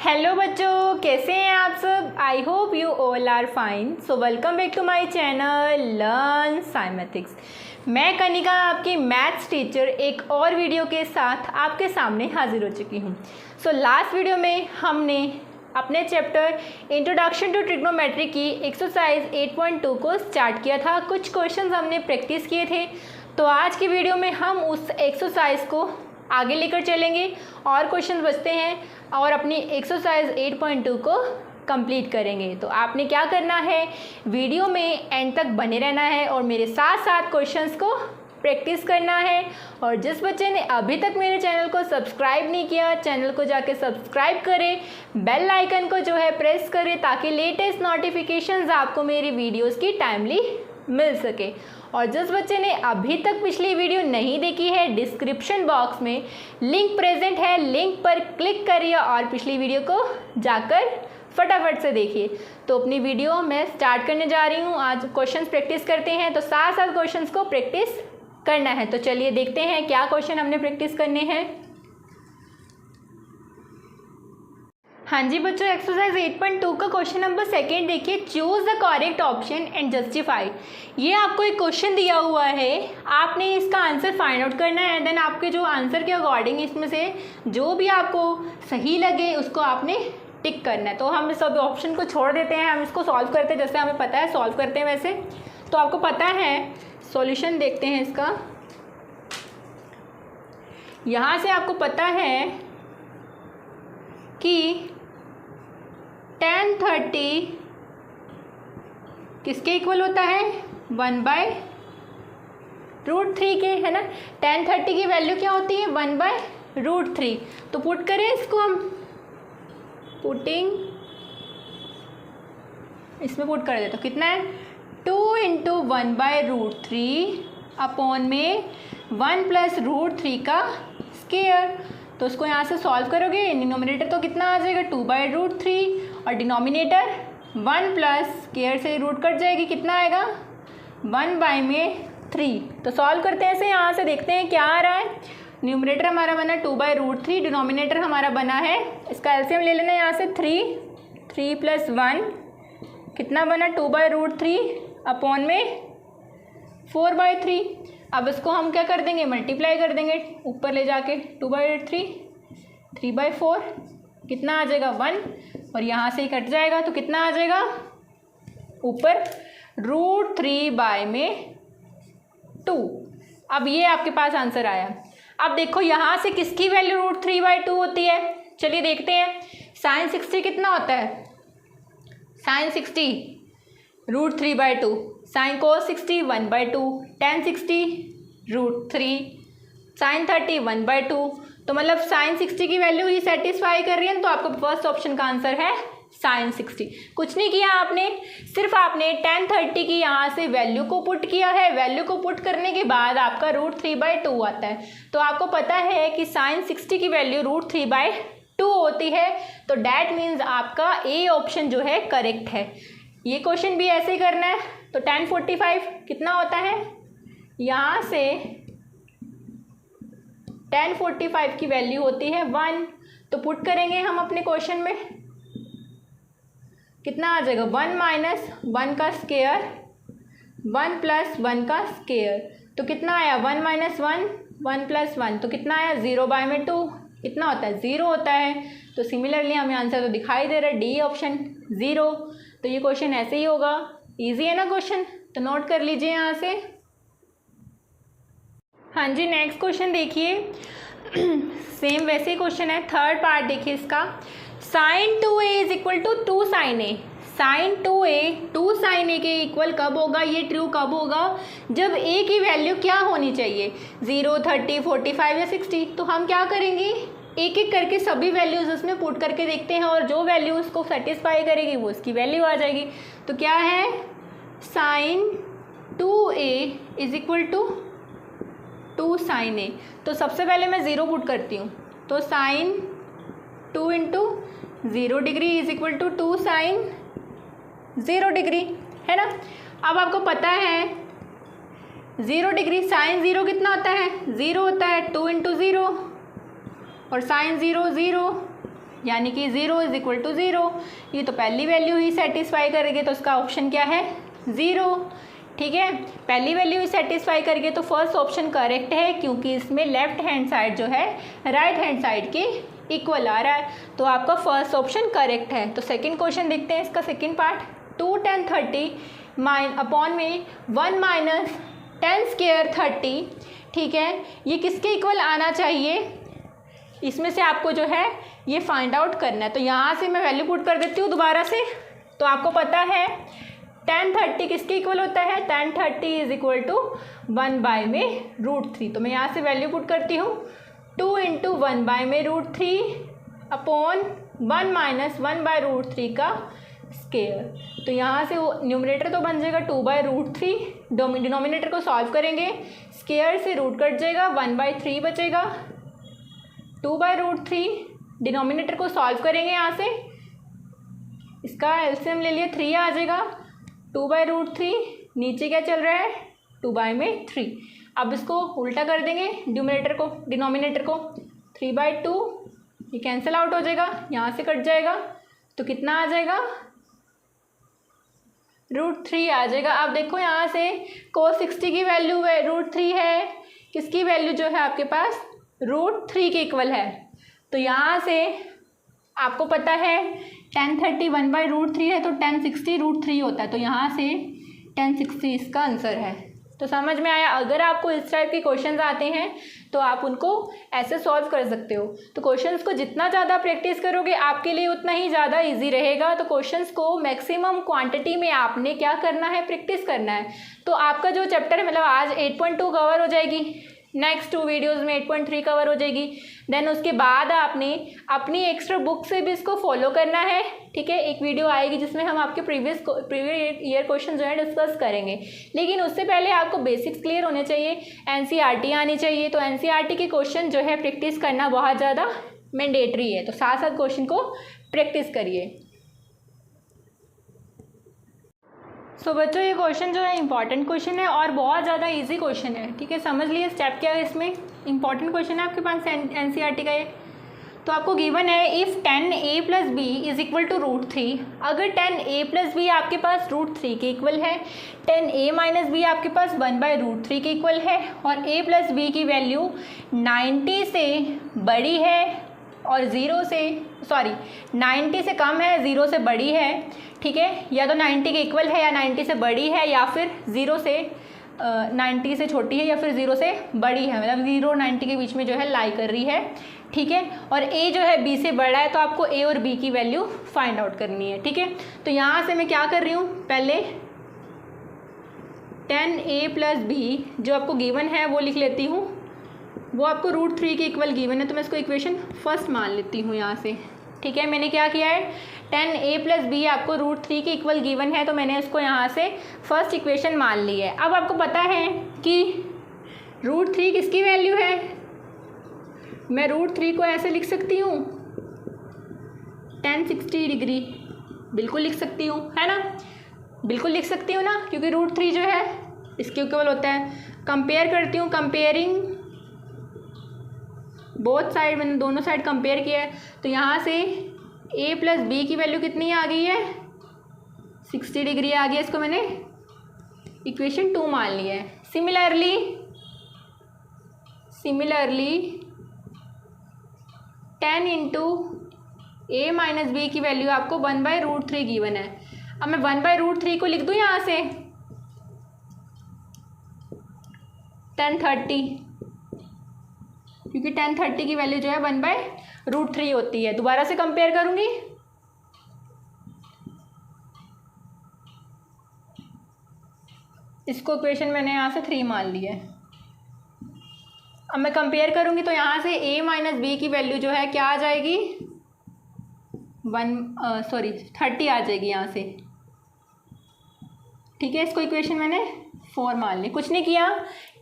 Hello बच्चों, कैसे हैं आप सब। I hope you all are fine. So welcome back to my channel learn cymatics. मैं कनिका आपकी मैथ्स टीचर एक और वीडियो के साथ आपके सामने हाजिर हो चुकी हूँ। सो लास्ट वीडियो में हमने अपने चैप्टर इंट्रोडक्शन टू ट्रिग्नोमेट्री की एक्सरसाइज 8.2 को स्टार्ट किया था। कुछ क्वेश्चंस हमने प्रैक्टिस किए थे, तो आज की वीडियो में हम उस एक्सरसाइज को आगे लेकर चलेंगे और क्वेश्चन बचते हैं और अपनी एक्सरसाइज 8.2 को कंप्लीट करेंगे। तो आपने क्या करना है, वीडियो में एंड तक बने रहना है और मेरे साथ साथ क्वेश्चंस को प्रैक्टिस करना है। और जिस बच्चे ने अभी तक मेरे चैनल को सब्सक्राइब नहीं किया, चैनल को जाके सब्सक्राइब करें, बेल आइकन को जो है प्रेस करें ताकि लेटेस्ट नोटिफिकेशंस आपको मेरी वीडियोस की टाइमली मिल सके। और जिस बच्चे ने अभी तक पिछली वीडियो नहीं देखी है, डिस्क्रिप्शन बॉक्स में लिंक प्रेजेंट है, लिंक पर क्लिक करिए और पिछली वीडियो को जाकर फटाफट से देखिए। तो अपनी वीडियो मैं स्टार्ट करने जा रही हूँ। आज क्वेश्चंस प्रैक्टिस करते हैं, तो साथ साथ क्वेश्चंस को प्रैक्टिस करना है। तो चलिए देखते हैं क्या क्वेश्चन हमने प्रैक्टिस करने हैं। हाँ जी बच्चों, एक्सरसाइज 8.2 का क्वेश्चन नंबर सेकेंड देखिए। Choose the correct option and justify. ये आपको एक क्वेश्चन दिया हुआ है, आपने इसका आंसर फाइंड आउट करना है। देन आपके जो आंसर के अकॉर्डिंग इसमें से जो भी आपको सही लगे उसको आपने टिक करना है। तो हम इस सब ऑप्शन को छोड़ देते हैं, हम इसको सॉल्व करते हैं जैसे हमें पता है सॉल्व करते हैं वैसे। तो आपको पता है सॉल्यूशन देखते हैं इसका। यहाँ से आपको पता है कि tan 30 किसके इक्वल होता है, 1/√3 के, है ना। tan 30 की वैल्यू क्या होती है, 1/√3। तो पुट करें इसको हम, पुटिंग इसमें पुट कर देते, तो कितना है 2 × 1/√3 अपॉन में 1 + √3 का स्क्वायर। तो उसको यहाँ से सॉल्व करोगे, डिनोमिनेटर तो कितना आ जाएगा 2/√3 और डिनोमिनेटर 1 + स्क्वायर से रूट कट जाएगी, कितना आएगा 1/3। तो सॉल्व करते हैं ऐसे, यहाँ से देखते हैं क्या आ रहा है। न्यूमरेटर हमारा बना 2/√3, डिनोमिनेटर हमारा बना है, इसका एलसीएम ले लेना है यहाँ से 3 + 1 कितना बना 2/√3 अपॉन में 4/3। अब इसको हम क्या कर देंगे, मल्टीप्लाई कर देंगे ऊपर ले जाके, 2/3 3/4 कितना आ जाएगा 1 और यहाँ से ही कट जाएगा तो कितना आ जाएगा ऊपर √3/2। अब ये आपके पास आंसर आया। अब देखो यहाँ से किसकी वैल्यू √3/2 होती है, चलिए देखते हैं। sin 60 कितना होता है, sin 60 √3/2, sin cos 60 1/2, tan 60 √3, sin 30 1/2। तो मतलब sin 60 की वैल्यू ही सेटिस्फाई कर रही है, तो आपका फर्स्ट ऑप्शन का आंसर है sin 60। कुछ नहीं किया आपने, सिर्फ आपने tan 30 की यहाँ से वैल्यू को पुट किया है। वैल्यू को पुट करने के बाद आपका √3/2 आता है। तो आपको पता है कि sin 60 की वैल्यू √3/2 होती है, तो डैट मीन्स आपका ए ऑप्शन जो है करेक्ट है। ये क्वेश्चन भी ऐसे ही करना है। तो tan 45 कितना होता है, यहाँ से tan 45 की वैल्यू होती है 1। तो पुट करेंगे हम अपने क्वेश्चन में, कितना आ जाएगा 1 - 1 का स्क्वायर 1 + 1 का स्क्वायर। तो कितना आया 1 - 1 1 + 1 तो कितना आया 0/2 कितना होता है 0 होता है। तो सिमिलरली हमें आंसर तो दिखाई दे रहा है डी ऑप्शन 0। तो ये क्वेश्चन ऐसे ही होगा। इजी है ना क्वेश्चन, तो नोट कर लीजिए यहाँ से। हाँ जी, नेक्स्ट क्वेश्चन देखिए। सेम वैसे ही क्वेश्चन है, थर्ड पार्ट देखिए इसका। sin 2a = 2 sin a। sin 2a 2 sin a के इक्वल कब होगा, ये ट्रू कब होगा, जब a की वैल्यू क्या होनी चाहिए 0 30 45 या 60। तो हम क्या करेंगे, एक एक करके सभी वैल्यूज उसमें पुट करके देखते हैं और जो वैल्यू उसको सेटिस्फाई करेगी वो उसकी वैल्यू आ जाएगी। तो क्या है sin 2a = 2 sin a। तो सबसे पहले मैं 0 पुट करती हूँ, तो sin 2 × 0 डिग्री = 2 sin 0 डिग्री, है ना। अब आपको पता है 0 डिग्री sin 0 कितना होता है 0 होता है, 2 × 0 और sin 0 0 यानी कि 0 इज इक्वल टू 0। ये तो पहली वैल्यू ही सेटिस्फाई करेगी, तो इसका ऑप्शन क्या है 0। ठीक है, पहली वैल्यू ही सेटिस्फाई करेंगे तो फर्स्ट ऑप्शन करेक्ट है, क्योंकि इसमें लेफ्ट हैंड साइड जो है राइट हैंड साइड के इक्वल आ रहा है, तो आपका फर्स्ट ऑप्शन करेक्ट है। तो सेकंड क्वेश्चन देखते हैं इसका सेकंड पार्ट। 2 tan 30 अपॉन में 1 माइनस 10 स्क्वायर 30, ठीक है, ये किसके इक्वल आना चाहिए, इसमें से आपको जो है ये फाइंड आउट करना है। तो यहाँ से मैं वैल्यू पुट कर देती हूँ दोबारा से। तो आपको पता है tan 30 किसके इक्वल होता है, tan 30 is equal to 1 by में √3। तो मैं यहाँ से वैल्यू पुट करती हूँ 2 इंटू 1 बाय में √3 अपॉन 1 माइनस 1 बाय √3 का स्क्वायर। तो यहाँ से न्यूमरेटर तो बन जाएगा 2 बाय √3, डिनोमिनेटर को सॉल्व करेंगे, स्क्वायर से रूट कट जाएगा, 1/3 बचेगा, 2 बाय √3, डिनोमिनेटर को सॉल्व करेंगे, यहाँ से इसका एलसीएम ले लिए 3 आ जाएगा, 2 बाय √3, नीचे क्या चल रहा है 2 बाय में 3। अब इसको उल्टा कर देंगे, डिनोमिनेटर को 3/2, ये कैंसिल आउट हो जाएगा, यहाँ से कट जाएगा, तो कितना आ जाएगा √3 आ जाएगा। अब देखो यहाँ से cos 60 की वैल्यू √3 है, किसकी वैल्यू जो है आपके पास √3 के इक्वल है। तो यहाँ से आपको पता है tan 30 1/√3 है, तो tan 60 √3 होता है, तो यहाँ से tan 60 इसका आंसर है। तो समझ में आया। अगर आपको इस टाइप के क्वेश्चंस आते हैं तो आप उनको ऐसे सॉल्व कर सकते हो। तो क्वेश्चंस को जितना ज़्यादा प्रैक्टिस करोगे आपके लिए उतना ही ज़्यादा इजी रहेगा। तो क्वेश्चंस को मैक्सिमम क्वांटिटी में आपने क्या करना है, प्रैक्टिस करना है। तो आपका जो चैप्टर है मतलब आज 8.2 कवर हो जाएगी, नेक्स्ट 2 वीडियोज़ में 8.3 कवर हो जाएगी। देन उसके बाद आपने अपनी एक्स्ट्रा बुक से भी इसको फॉलो करना है, ठीक है। एक वीडियो आएगी जिसमें हम आपके प्रीवियस ईयर क्वेश्चन जो है डिस्कस करेंगे, लेकिन उससे पहले आपको बेसिक्स क्लियर होने चाहिए, एनसीईआरटी आनी चाहिए। तो एनसीईआरटी के क्वेश्चन जो है प्रैक्टिस करना बहुत ज़्यादा मैंडेटरी है, तो साथ साथ क्वेश्चन को प्रैक्टिस करिए। सो बच्चों ये क्वेश्चन जो है इंपॉर्टेंट क्वेश्चन है और बहुत ज़्यादा इजी क्वेश्चन है, ठीक है। समझ लिए स्टेप क्या है, इसमें इंपॉर्टेंट क्वेश्चन है आपके पास एनसीईआरटी का ये। तो आपको गिवन है if tan a + b is equal to √3, अगर tan a + b आपके पास √3 के इक्वल है, tan a - b आपके पास 1/√3 के इक्वल है, और a + b की वैल्यू 90 से बड़ी है और 90 से कम है, 0 से बड़ी है, ठीक है। या तो 90 के इक्वल है या 90 से बड़ी है, या फिर 90 से छोटी है, या फिर 0 से बड़ी है, मतलब 0 और 90 के बीच में जो है लाई कर रही है, ठीक है। और a जो है b से बड़ा है, तो आपको a और b की वैल्यू फाइंड आउट करनी है, ठीक है। तो यहाँ से मैं क्या कर रही हूँ, पहले tan a + b जो आपको गिवन है वो लिख लेती हूँ, वो आपको √3 के इक्वल गिवन है, तो मैं इसको इक्वेशन फर्स्ट मान लेती हूँ यहाँ से, ठीक है। मैंने क्या किया है, tan a + b आपको √3 के इक्वल गिवन है, तो मैंने इसको यहाँ से फर्स्ट इक्वेशन मान ली है। अब आपको पता है कि √3 किसकी वैल्यू है, मैं √3 को ऐसे लिख सकती हूँ tan 60 डिग्री, बिल्कुल लिख सकती हूँ, है ना, बिल्कुल लिख सकती हूँ ना, क्योंकि √3 जो है इसके इक्वल होता है। कंपेयर करती हूँ, कंपेयरिंग बोथ साइड, मैंने दोनों साइड कंपेयर किया है, तो यहाँ से a + b की वैल्यू कितनी आ गई है, 60 डिग्री आ गई है, इसको मैंने इक्वेशन 2 मान लिया है। Similarly tan into a - b की वैल्यू आपको 1/√3 गिवन है। अब मैं 1/√3 को लिख दूँ यहाँ से tan 30, क्योंकि tan 30 की वैल्यू जो है 1/√3 होती है। दोबारा से कंपेयर करूँगी, इसको इक्वेशन मैंने यहाँ से 3 मान ली है। अब मैं कंपेयर करूँगी तो यहाँ से a - b की वैल्यू जो है क्या आ जाएगी, 30 आ जाएगी यहाँ से, ठीक है। इसको इक्वेशन मैंने 4 मान ली, कुछ नहीं किया।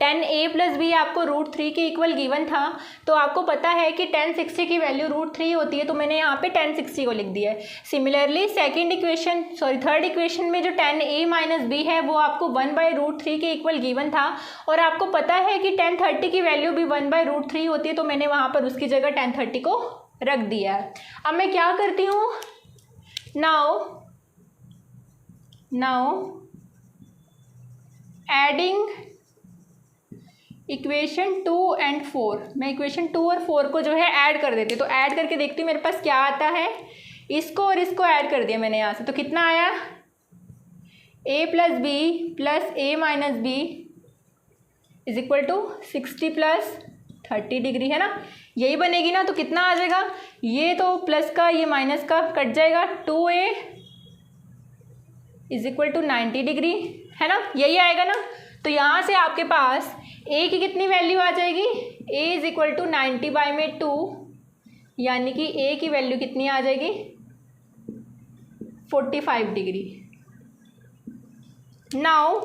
tan a + b आपको √3 के इक्वल गिवन था, तो आपको पता है कि tan 60 की वैल्यू √3 होती है, तो मैंने यहाँ पे tan 60 को लिख दिया है। सिमिलरली थर्ड इक्वेशन में जो tan a - b है वो आपको 1/√3 के इक्वल गिवन था, और आपको पता है कि tan 30 की वैल्यू भी 1/√3 होती है, तो मैंने वहाँ पर उसकी जगह tan 30 को रख दिया है। अब मैं क्या करती हूँ, नाउ एडिंग इक्वेशन 2 एंड 4, मैं इक्वेशन 2 और 4 को जो है ऐड कर देती हूँ। तो ऐड करके देखती हूँ मेरे पास क्या आता है। इसको और इसको ऐड कर दिया मैंने यहाँ से, तो कितना आया, a plus b plus a minus b is equal to 60 plus 30 degree, है ना, यही बनेगी ना। तो कितना आ जाएगा, ये तो प्लस का ये माइनस का कट जाएगा, 2a is equal to 90 degree, है ना, यही आएगा ना। तो यहाँ से आपके पास a की कितनी वैल्यू आ जाएगी, a is equal to 90 by में 2, यानी कि a की वैल्यू कितनी आ जाएगी, 45 degree. Now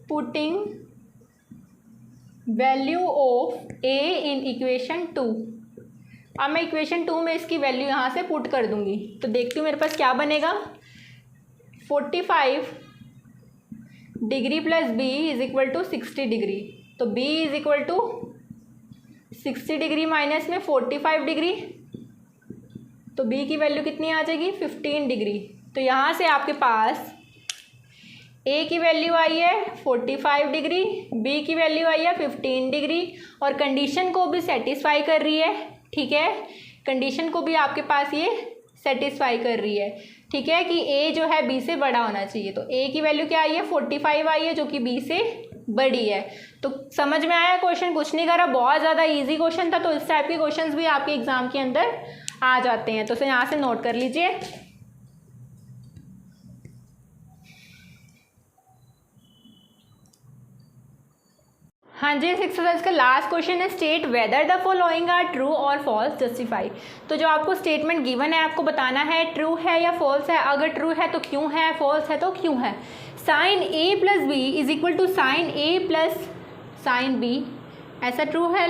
putting value of a in equation 2। अब मैं इक्वेशन 2 में इसकी वैल्यू यहाँ से पुट कर दूंगी, तो देखती हूँ मेरे पास क्या बनेगा, 45 degree plus b is equal to 60 degree. तो b is equal to 60 degree minus में 45 डिग्री, तो b की वैल्यू कितनी आ जाएगी, 15 डिग्री। तो यहाँ से आपके पास a की वैल्यू आई है 45 डिग्री, b की वैल्यू आई है 15 डिग्री, और कंडीशन को भी सेटिस्फाई कर रही है, ठीक है, कंडीशन को भी आपके पास ये सेटिस्फाई कर रही है, ठीक है, कि a जो है b से बड़ा होना चाहिए। तो a की वैल्यू क्या आई है, 45 आई है, जो कि b से बड़ी है। तो समझ में आया क्वेश्चन, कुछ नहीं करा, बहुत ज़्यादा इजी क्वेश्चन था। तो इस टाइप के क्वेश्चंस भी आपके एग्जाम के अंदर आ जाते हैं, तो उसे यहाँ से नोट कर लीजिए। हाँ जी, इस एक्सरसाइज का लास्ट क्वेश्चन है, state whether the following are true और फॉल्स, जस्टिफाई। तो जो आपको स्टेटमेंट गिवन है आपको बताना है ट्रू है या फॉल्स है, अगर ट्रू है तो क्यों है, फॉल्स है तो क्यों है। Sine a plus b is equal to sine a plus sine b, ऐसा ट्रू है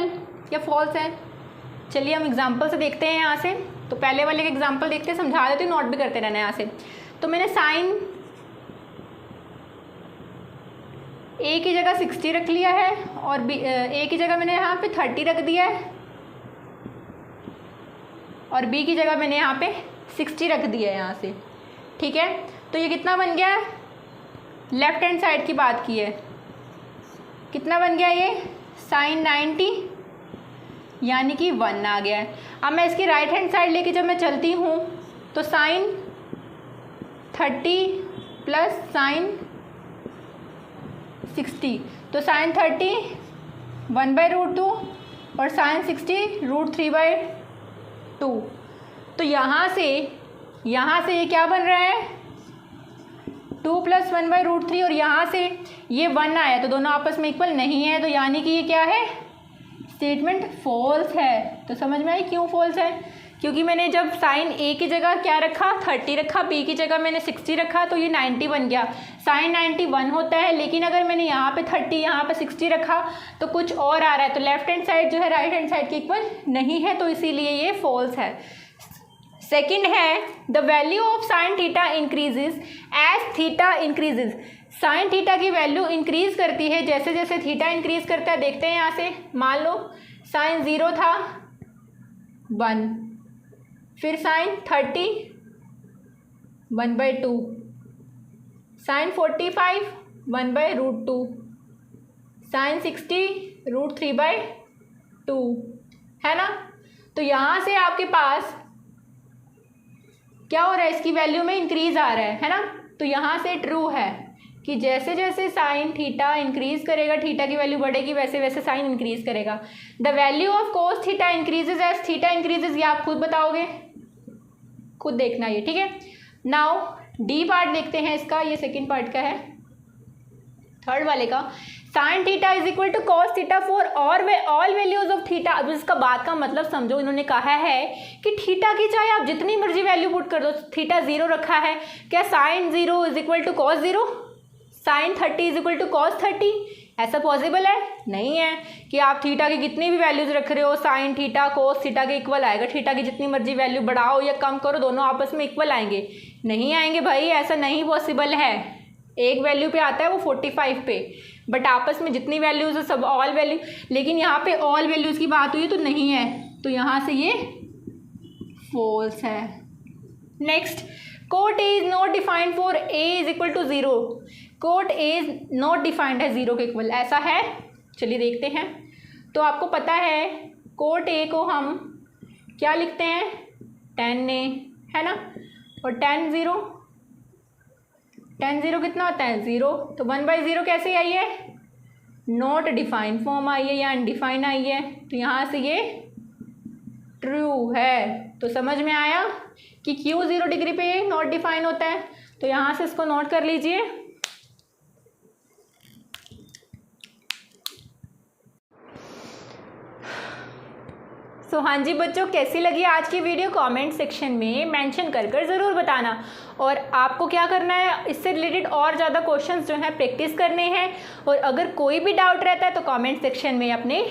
या फॉल्स है। चलिए हम एग्जाम्पल से देखते हैं यहाँ से। तो पहले वाले का एग्जाम्पल देखते हैं, समझा देती हूँ, नोट भी करते रहना यहाँ से। तो मैंने साइन a की जगह 60 रख लिया है, और a की जगह मैंने यहाँ पे 30 रख दिया है, और b की जगह मैंने यहाँ पे 60 रख दिया है यहाँ से, ठीक है। तो ये कितना बन गया, लेफ्ट हैंड साइड की बात की है, कितना बन गया ये, साइन 90, यानी कि 1 आ गया है। अब मैं इसकी राइट हैंड साइड लेके जब मैं चलती हूँ तो साइन 30 प्लस साइन 60, तो साइन 30 1/√2 और साइन 60 √3/2। तो यहाँ से ये क्या बन रहा है, 2 + 1/√3, और यहाँ से ये 1 आया, तो दोनों आपस में इक्वल नहीं है, तो यानी कि ये क्या है, स्टेटमेंट फॉल्स है। तो समझ में आई क्यों फॉल्स है, क्योंकि मैंने जब साइन a की जगह क्या रखा, 30 रखा, b की जगह मैंने 60 रखा, तो ये 90 बन गया। साइन 90 1 होता है, लेकिन अगर मैंने यहाँ पे 30 यहाँ पे 60 रखा तो कुछ और आ रहा है, तो लेफ्ट हैंड साइड जो है राइट हैंड साइड के इक्वल नहीं है, तो इसीलिए ये फॉल्स है। सेकेंड है, the value of sine theta increases as theta increases. Sine theta की वैल्यू इंक्रीज करती है जैसे जैसे थीटा इंक्रीज करता है। देखते हैं यहाँ से, मान लो साइन 0 था 1, फिर साइन 30 1/2, साइन 45 1/√2, साइन 60 √3/2, है ना। तो यहाँ से आपके पास क्या हो रहा है, इसकी वैल्यू में इंक्रीज आ रहा है ना। तो यहाँ से ट्रू है कि जैसे जैसे साइन थीटा इंक्रीज करेगा, थीटा की वैल्यू बढ़ेगी, वैसे वैसे साइन इंक्रीज करेगा। The value of cos theta increases as theta increases, ये आप खुद बताओगे, खुद देखना ये, ठीक है। नाउ डी पार्ट देखते हैं इसका, ये सेकेंड पार्ट का है, थर्ड वाले का। Sine theta is equal to cos theta for all values of theta. अब इसका बात का मतलब समझो, इन्होंने कहा है कि थीटा की चाहे आप जितनी मर्जी वैल्यू पुट कर दो, थीटा 0 रखा है, क्या sine 0 is equal to cos 0, sine 30 is equal to cos 30, ऐसा पॉसिबल है? नहीं है कि आप थीटा की कितनी भी वैल्यूज रख रहे हो, साइन थीटा कोस थीटा के इक्वल आएगा। थीटा की जितनी मर्जी वैल्यू बढ़ाओ या कम करो, दोनों आपस में इक्वल आएंगे, नहीं आएंगे भाई, ऐसा नहीं पॉसिबल है। एक वैल्यू पे आता है वो 45 पे, बट आपस में जितनी वैल्यूज़ है सब ऑल वैल्यू, लेकिन यहाँ पे ऑल वैल्यूज़ की बात हुई तो नहीं है, तो यहाँ से ये फॉल्स है। Next, cot A is not defined for A is equal to 0। Cot A is not defined है 0 के इक्वल, ऐसा है? चलिए देखते हैं। तो आपको पता है कोट ए को हम क्या लिखते हैं, tan a, है ना, और tan 0 कितना होता है 0, तो 1/0 कैसे आई है, नॉट डिफाइंड फॉर्म आई है या अनडिफाइंड आई है, तो यहाँ से ये ट्रू है। तो समझ में आया कि क्यों 0 डिग्री पे नॉट डिफाइन होता है, तो यहाँ से इसको नोट कर लीजिए। तो हाँ जी बच्चों, कैसी लगी आज की वीडियो कमेंट सेक्शन में मेंशन कर ज़रूर बताना। और आपको क्या करना है, इससे रिलेटेड और ज़्यादा क्वेश्चंस जो हैं प्रैक्टिस करने हैं, और अगर कोई भी डाउट रहता है तो कमेंट सेक्शन में अपने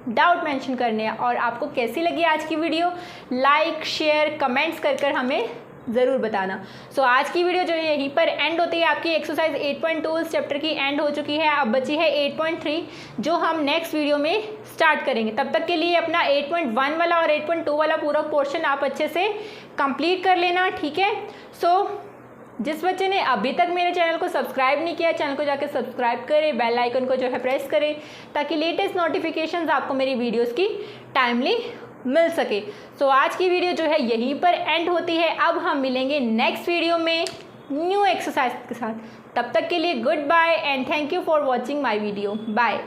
डाउट मेंशन करने हैं। और आपको कैसी लगी आज की वीडियो, लाइक शेयर कमेंट्स कर हमें ज़रूर बताना। सो आज की वीडियो जो है यहीं पर एंड होती है। आपकी एक्सरसाइज 8.2 इस चैप्टर की एंड हो चुकी है। अब बची है 8.3 जो हम नेक्स्ट वीडियो में स्टार्ट करेंगे। तब तक के लिए अपना 8.1 वाला और 8.2 वाला पूरा पोर्शन आप अच्छे से कंप्लीट कर लेना, ठीक है। सो जिस बच्चे ने अभी तक मेरे चैनल को सब्सक्राइब नहीं किया, चैनल को जाकर सब्सक्राइब करें, बेल आइकन को जो है प्रेस करें, ताकि लेटेस्ट नोटिफिकेशंस आपको मेरी वीडियोस की टाइमली मिल सके। सो आज की वीडियो जो है यहीं पर एंड होती है। अब हम मिलेंगे नेक्स्ट वीडियो में न्यू एक्सरसाइज के साथ। तब तक के लिए good bye and thank you for watching my video. Bye.